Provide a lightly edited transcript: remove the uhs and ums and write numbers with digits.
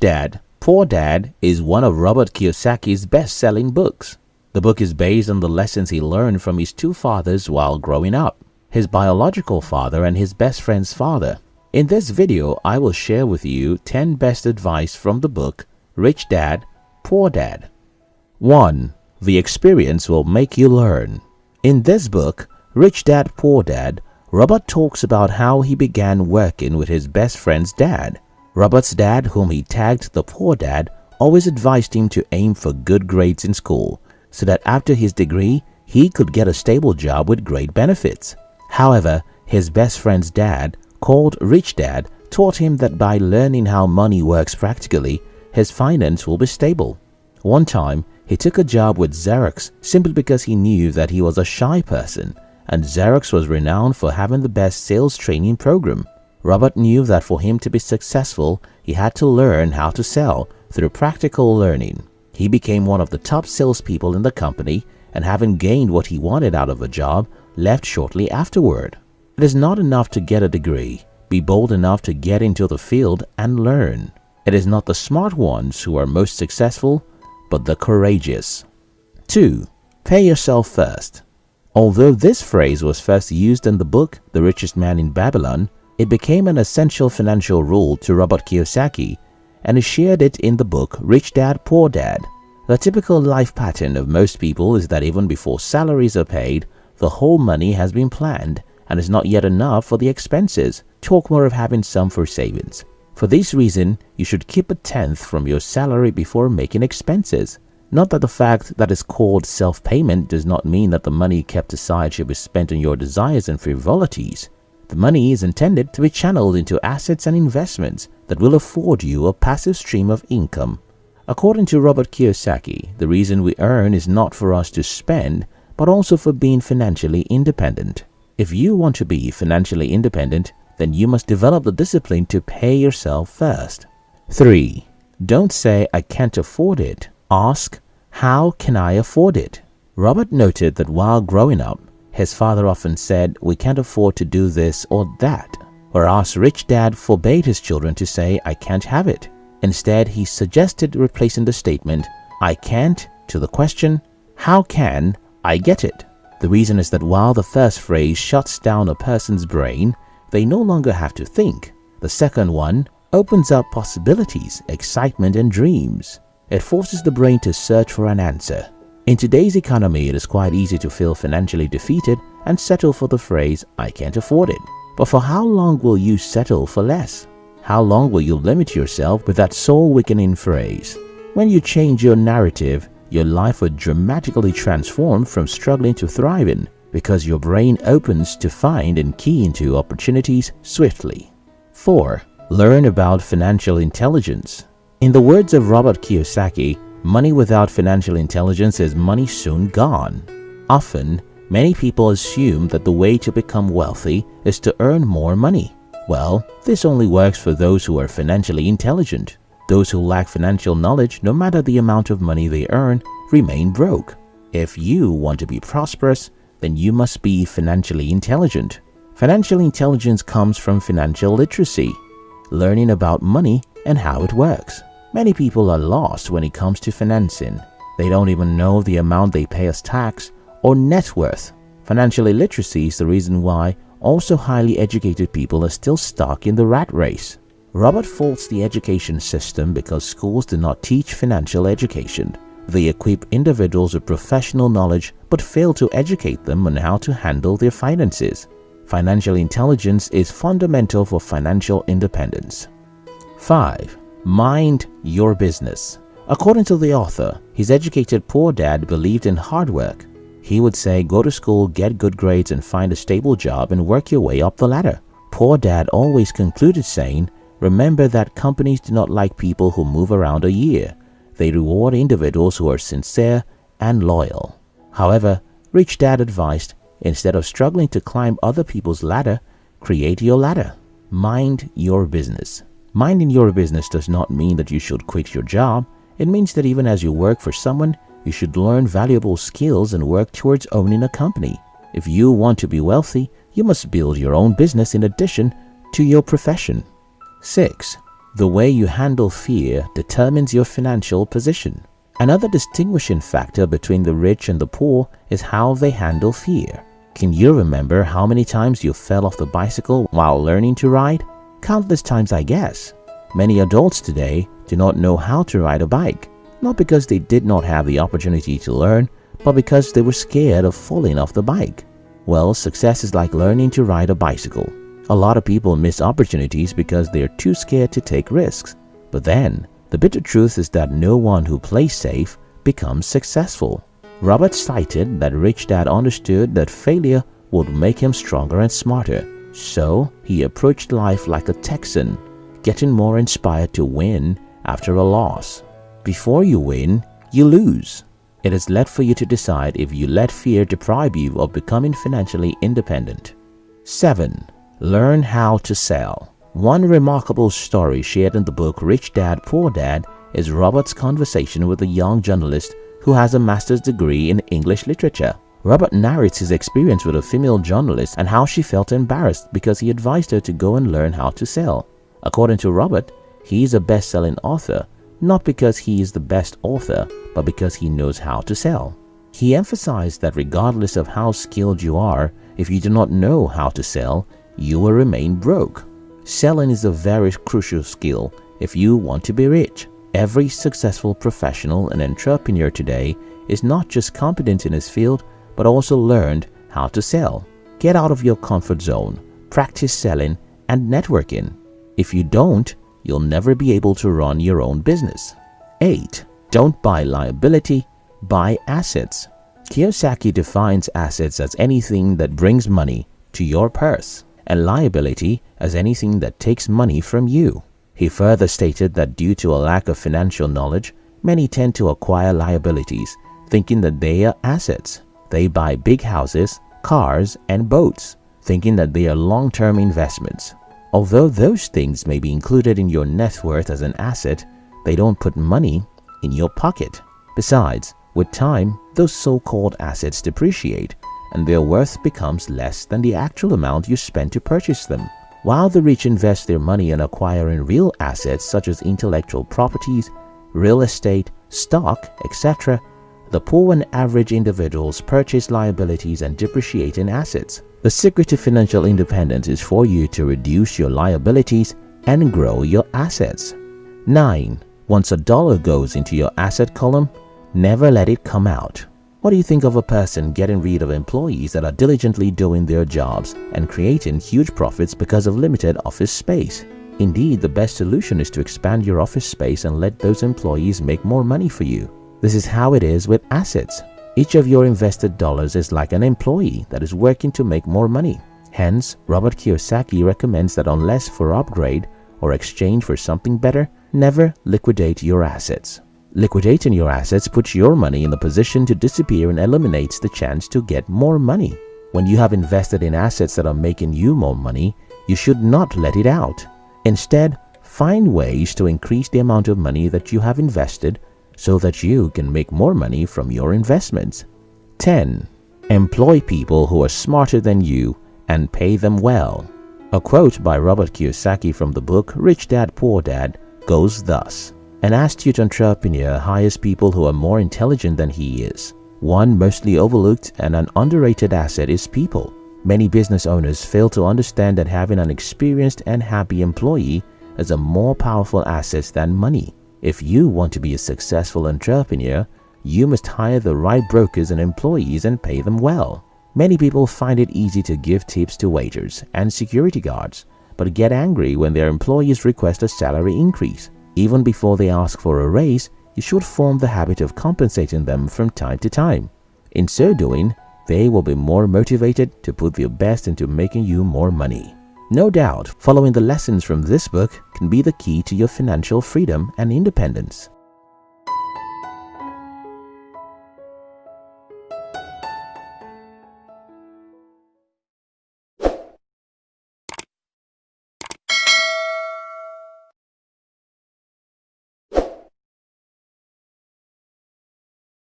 Dad, Poor Dad is one of Robert Kiyosaki's best-selling books. The book is based on the lessons he learned from his two fathers while growing up, his biological father and his best friend's father. In this video, I will share with you 10 best advice from the book Rich Dad, Poor Dad. 1. The experience will make you learn. In this book, Rich Dad, Poor Dad, Robert talks about how he began working with his best friend's dad. Robert's dad, whom he tagged the poor dad, always advised him to aim for good grades in school so that after his degree, he could get a stable job with great benefits. However, his best friend's dad, called Rich Dad, taught him that by learning how money works practically, his finance will be stable. One time, he took a job with Xerox simply because he knew that he was a shy person, and Xerox was renowned for having the best sales training program. Robert knew that for him to be successful, he had to learn how to sell through practical learning. He became one of the top salespeople in the company, and having gained what he wanted out of a job, left shortly afterward. It is not enough to get a degree. Be bold enough to get into the field and learn. It is not the smart ones who are most successful, but the courageous. 2. Pay yourself first. Although this phrase was first used in the book The Richest Man in Babylon, it became an essential financial rule to Robert Kiyosaki, and he shared it in the book Rich Dad, Poor Dad. The typical life pattern of most people is that even before salaries are paid, the whole money has been planned and is not yet enough for the expenses. Talk more of having some for savings. For this reason, you should keep 1/10 from your salary before making expenses. Not that the fact that is called self-payment does not mean that the money kept aside should be spent on your desires and frivolities. The money is intended to be channeled into assets and investments that will afford you a passive stream of income. According to Robert Kiyosaki, the reason we earn is not for us to spend, but also for being financially independent. If you want to be financially independent, then you must develop the discipline to pay yourself first. 3. Don't say, "I can't afford it." Ask, "How can I afford it?" Robert noted that while growing up, his father often said, "We can't afford to do this or that," whereas Rich Dad forbade his children to say, "I can't have it." Instead, he suggested replacing the statement, "I can't," to the question, "How can I get it?" The reason is that while the first phrase shuts down a person's brain, they no longer have to think. The second one opens up possibilities, excitement, and dreams. It forces the brain to search for an answer. In today's economy, it is quite easy to feel financially defeated and settle for the phrase, "I can't afford it." But for how long will you settle for less? How long will you limit yourself with that soul-weakening phrase? When you change your narrative, your life will dramatically transform from struggling to thriving, because your brain opens to find and key into opportunities swiftly. 4. Learn about financial intelligence. In the words of Robert Kiyosaki, money without financial intelligence is money soon gone. Often, many people assume that the way to become wealthy is to earn more money. Well, this only works for those who are financially intelligent. Those who lack financial knowledge, no matter the amount of money they earn, remain broke. If you want to be prosperous, then you must be financially intelligent. Financial intelligence comes from financial literacy, learning about money and how it works. Many people are lost when it comes to financing. They don't even know the amount they pay as tax or net worth. Financial illiteracy is the reason why also highly educated people are still stuck in the rat race. Robert faults the education system because schools do not teach financial education. They equip individuals with professional knowledge but fail to educate them on how to handle their finances. Financial intelligence is fundamental for financial independence. 5. Mind your business. According to the author, his educated poor dad believed in hard work. He would say, go to school, get good grades, and find a stable job and work your way up the ladder. Poor dad always concluded saying, remember that companies do not like people who move around a year. They reward individuals who are sincere and loyal. However, Rich Dad advised, instead of struggling to climb other people's ladder, create your ladder. Mind your business. Minding your business does not mean that you should quit your job. It means that even as you work for someone, you should learn valuable skills and work towards owning a company. If you want to be wealthy, you must build your own business in addition to your profession. 6. The way you handle fear determines your financial position. Another distinguishing factor between the rich and the poor is how they handle fear. Can you remember how many times you fell off the bicycle while learning to ride? Countless times, I guess. Many adults today do not know how to ride a bike, not because they did not have the opportunity to learn, but because they were scared of falling off the bike. Well, success is like learning to ride a bicycle. A lot of people miss opportunities because they are too scared to take risks. But then, the bitter truth is that no one who plays safe becomes successful. Robert cited that Rich Dad understood that failure would make him stronger and smarter. So, he approached life like a Texan, getting more inspired to win after a loss. Before you win, you lose. It is left for you to decide if you let fear deprive you of becoming financially independent. 7. Learn how to sell. One remarkable story shared in the book Rich Dad, Poor Dad is Robert's conversation with a young journalist who has a master's degree in English literature. Robert narrates his experience with a female journalist and how she felt embarrassed because he advised her to go and learn how to sell. According to Robert, he is a best-selling author, not because he is the best author, but because he knows how to sell. He emphasized that regardless of how skilled you are, if you do not know how to sell, you will remain broke. Selling is a very crucial skill if you want to be rich. Every successful professional and entrepreneur today is not just competent in his field, but also learned how to sell. Get out of your comfort zone, practice selling and networking. If you don't, you'll never be able to run your own business. 8. Don't buy liability, buy assets. Kiyosaki defines assets as anything that brings money to your purse, and liability as anything that takes money from you. He further stated that due to a lack of financial knowledge, many tend to acquire liabilities, thinking that they are assets. They buy big houses, cars, and boats, thinking that they are long-term investments. Although those things may be included in your net worth as an asset, they don't put money in your pocket. Besides, with time, those so-called assets depreciate, and their worth becomes less than the actual amount you spent to purchase them. While the rich invest their money in acquiring real assets such as intellectual properties, real estate, stock, etc., the poor and average individuals purchase liabilities and depreciating assets. The secret to financial independence is for you to reduce your liabilities and grow your assets. 9. Once a dollar goes into your asset column, never let it come out. What do you think of a person getting rid of employees that are diligently doing their jobs and creating huge profits because of limited office space? Indeed, the best solution is to expand your office space and let those employees make more money for you. This is how it is with assets. Each of your invested dollars is like an employee that is working to make more money. Hence, Robert Kiyosaki recommends that unless for upgrade or exchange for something better, never liquidate your assets. Liquidating your assets puts your money in the position to disappear and eliminates the chance to get more money. When you have invested in assets that are making you more money, you should not let it out. Instead, find ways to increase the amount of money that you have invested so that you can make more money from your investments. 10. Employ people who are smarter than you and pay them well. A quote by Robert Kiyosaki from the book Rich Dad, Poor Dad goes thus: "An astute entrepreneur hires people who are more intelligent than he is. One mostly overlooked and an underrated asset is people. Many business owners fail to understand that having an experienced and happy employee is a more powerful asset than money. If you want to be a successful entrepreneur, you must hire the right brokers and employees and pay them well. Many people find it easy to give tips to waiters and security guards, but get angry when their employees request a salary increase. Even before they ask for a raise, you should form the habit of compensating them from time to time. In so doing, they will be more motivated to put their best into making you more money." No doubt, following the lessons from this book can be the key to your financial freedom and independence.